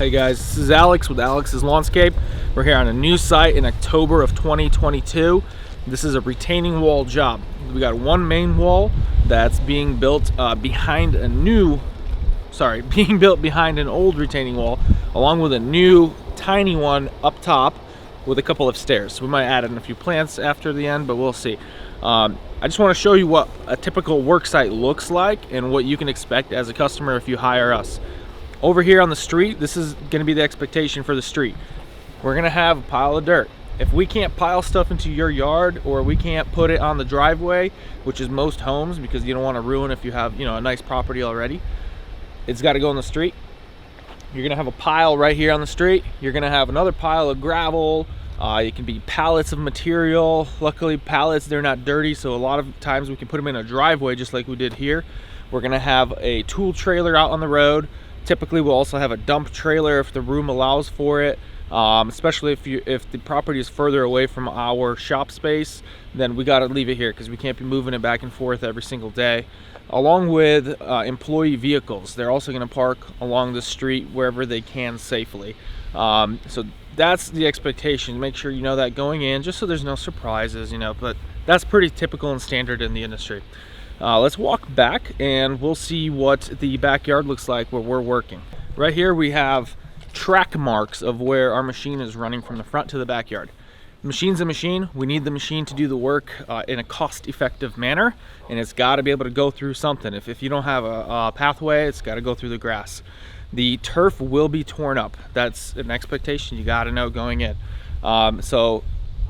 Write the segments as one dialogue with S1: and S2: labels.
S1: Hey guys, this is Alex with Alex's Lawnscape. We're here on a new site in October of 2022. This is a retaining wall job. We got one main wall that's being built behind an old retaining wall, along with a new tiny one up top with a couple of stairs. We might add in a few plants after the end, but we'll see. I just want to show you what a typical work site looks like and what you can expect as a customer if you hire us. Over here on the street, this is going to be the expectation for the street. We're going to have a pile of dirt. If we can't pile stuff into your yard, or we can't put it on the driveway, which is most homes because you don't want to ruin if you have, a nice property already, it's got to go in the street. You're going to have a pile right here on the street. You're going to have another pile of gravel. It can be pallets of material. Luckily, pallets, they're not dirty, so a lot of times we can put them in a driveway just like we did here. We're going to have a tool trailer out on the road. Typically, we'll also have a dump trailer if the room allows for it. Especially if the property is further away from our shop space, then we got to leave it here because we can't be moving it back and forth every single day. Along with employee vehicles, they're also going to park along the street wherever they can safely. So that's the expectation. Make sure you know that going in, just so there's no surprises, but that's pretty typical and standard in the industry. Let's walk back and we'll see what the backyard looks like where we're working. Right here we have track marks of where our machine is running from the front to the backyard. The machine's a machine. We need the machine to do the work in a cost-effective manner, and it's got to be able to go through something. If you don't have a pathway, it's got to go through the grass. The turf will be torn up. That's an expectation you got to know going in. So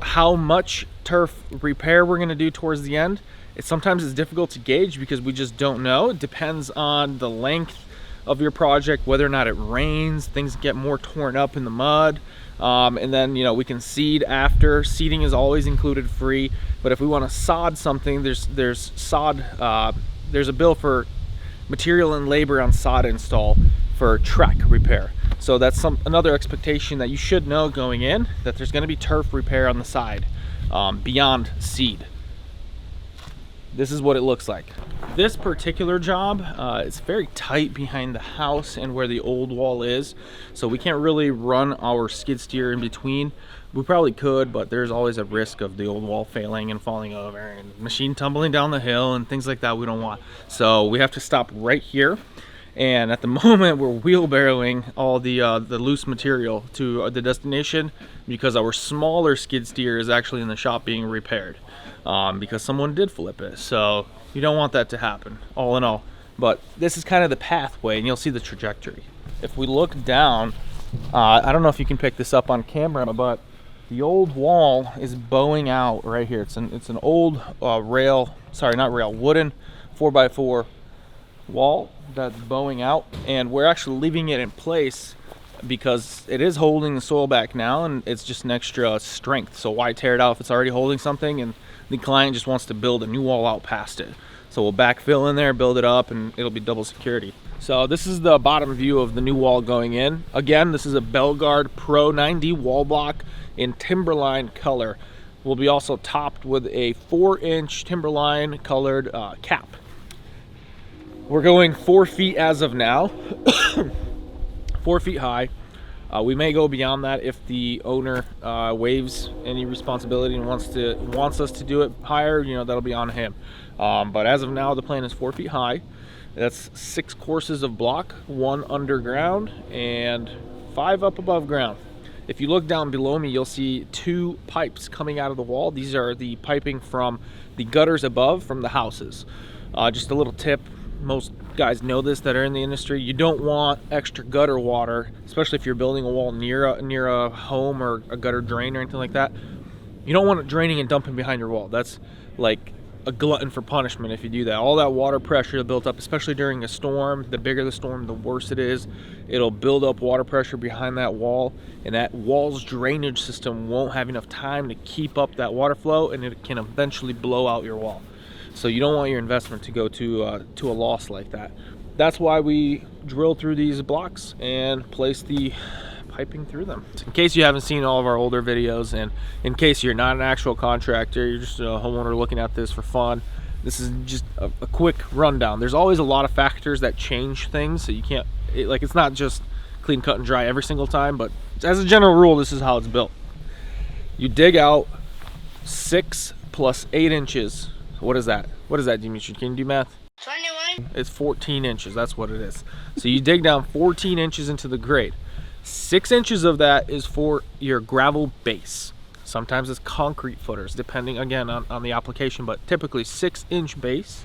S1: how much turf repair we're going to do towards the end, sometimes it's difficult to gauge because we just don't know. It depends on the length of your project, whether or not it rains, things get more torn up in the mud, and then we can seed after. Seeding is always included free, but if we want to sod something, there's a bill for material and labor on sod install for track repair. So that's another expectation that you should know going in, that there's going to be turf repair on the side beyond seed. This is what it looks like. This particular job, it's very tight behind the house and where the old wall is, so we can't really run our skid steer in between. We probably could, but there's always a risk of the old wall failing and falling over and machine tumbling down the hill and things like that we don't want. So we have to stop right here, and at the moment we're wheelbarrowing all the loose material to the destination because our smaller skid steer is actually in the shop being repaired. Because someone did flip it, so you don't want that to happen, all in all. But this is kind of the pathway, and you'll see the trajectory. If we look down, I don't know if you can pick this up on camera, but the old wall is bowing out right here. It's an old wooden 4x4 wall that's bowing out, and we're actually leaving it in place because it is holding the soil back now, and it's just an extra strength. So why tear it out if it's already holding something, and the client just wants to build a new wall out past it. So we'll backfill in there, build it up, and it'll be double security. So this is the bottom view of the new wall going in. Again, this is a Belgard Pro 9D wall block in Timberline color. Will be also topped with a 4-inch Timberline colored cap. We're going 4 feet as of now. 4 feet high. We may go beyond that if the owner waives any responsibility and wants us to do it higher. That'll be on him. But as of now, the plan is 4 feet high. That's 6 courses of block, 1 underground and 5 up above ground. If you look down below me, you'll see 2 pipes coming out of the wall. These are the piping from the gutters above from the houses. Just a little tip. Most guys know this that are in the industry. You don't want extra gutter water, especially if you're building a wall near a home or a gutter drain or anything like that. You don't want it draining and dumping behind your wall. That's like a glutton for punishment if you do that. All that water pressure built up, especially during a storm, the bigger the storm, the worse it is. It'll build up water pressure behind that wall, and that wall's drainage system won't have enough time to keep up that water flow, and it can eventually blow out your wall. So you don't want your investment to go to a loss like that. That's why we drill through these blocks and place the piping through them. In case you haven't seen all of our older videos, and in case you're not an actual contractor, you're just a homeowner looking at this for fun, this is just a quick rundown. There's always a lot of factors that change things, so you can't, it's not just clean, cut, and dry every single time, but as a general rule, this is how it's built. You dig out 6 plus 8 inches. What is that? What is that, Dimitri? Can you do math?
S2: 21.
S1: It's 14 inches. That's what it is. So you dig down 14 inches into the grade. 6 inches of that is for your gravel base. Sometimes it's concrete footers, depending again on the application, but typically 6-inch base.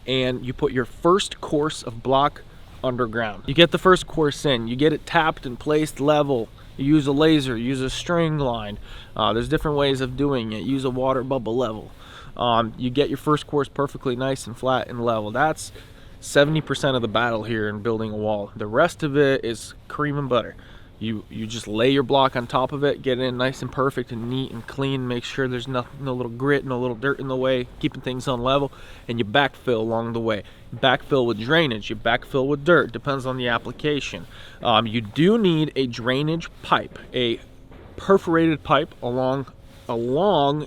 S1: And you put your first course of block underground. You get the first course in, you get it tapped and placed level. You use a laser, use a string line. There's different ways of doing it. Use a water bubble level. You get your first course perfectly nice and flat and level. That's 70% of the battle here in building a wall. The rest of it is cream and butter. You just lay your block on top of it, get it in nice and perfect and neat and clean, make sure there's no little grit, no little dirt in the way, keeping things on level, and you backfill along the way. Backfill with drainage, you backfill with dirt, depends on the application. You do need a drainage pipe, a perforated pipe along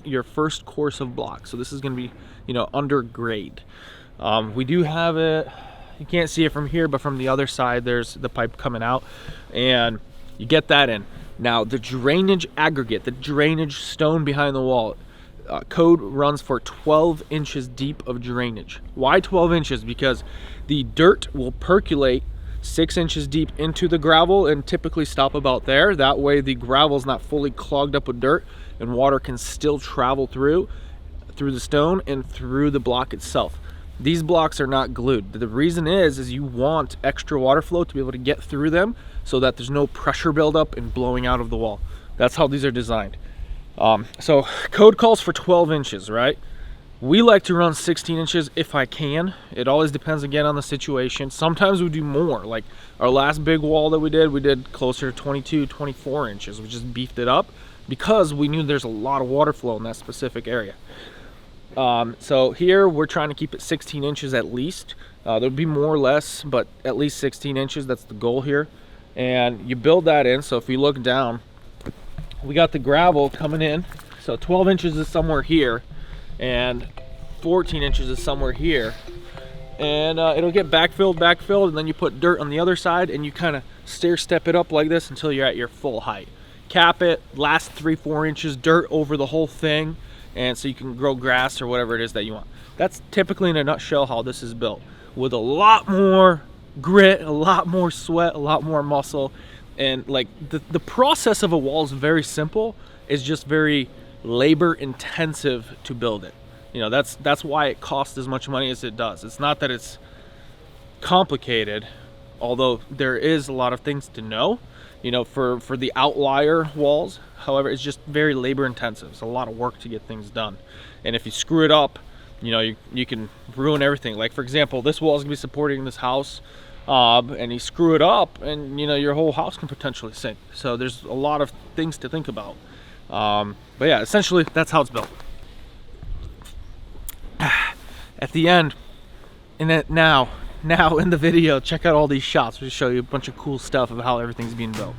S1: your first course of block. So this is going to be, you know, under grade. We do have it, you can't see it from here, but from the other side there's the pipe coming out, and you get that in. Now the drainage aggregate, the drainage stone behind the wall, code runs for 12 inches deep of drainage. Why 12 inches? Because the dirt will percolate 6 inches deep into the gravel and typically stop about there. That way the gravel is not fully clogged up with dirt and water can still travel through the stone and through the block itself. These blocks are not glued. The reason is you want extra water flow to be able to get through them so that there's no pressure buildup and blowing out of the wall. That's how these are designed. So code calls for 12 inches, right? We like to run 16 inches if I can. It always depends again on the situation. Sometimes we do more. Like our last big wall that we did closer to 22, 24 inches. We just beefed it up because we knew there's a lot of water flow in that specific area. So here we're trying to keep it 16 inches at least. There'll be more or less, but at least 16 inches, that's the goal here. And you build that in. So if you look down, we got the gravel coming in. So 12 inches is somewhere here and 14 inches is somewhere here. And it'll get backfilled, and then you put dirt on the other side and you kind of stair step it up like this until you're at your full height. Cap it, last 3-4 inches dirt over the whole thing, and so you can grow grass or whatever it is that you want. That's typically in a nutshell how this is built, with a lot more grit, a lot more sweat, a lot more muscle. And like the process of a wall is very simple. It's just very labor intensive to build it. You know, that's why it costs as much money as it does. It's not that it's complicated, although there is a lot of things to know, you know, for the outlier walls. However, it's just very labor intensive. It's a lot of work to get things done. And if you screw it up, you know, you can ruin everything. Like for example, this wall is gonna be supporting this house, and you screw it up and, you know, your whole house can potentially sink. So there's a lot of things to think about. But yeah, essentially that's how it's built. At the end, now in the video, check out all these shots. We'll show you a bunch of cool stuff of how everything's being built.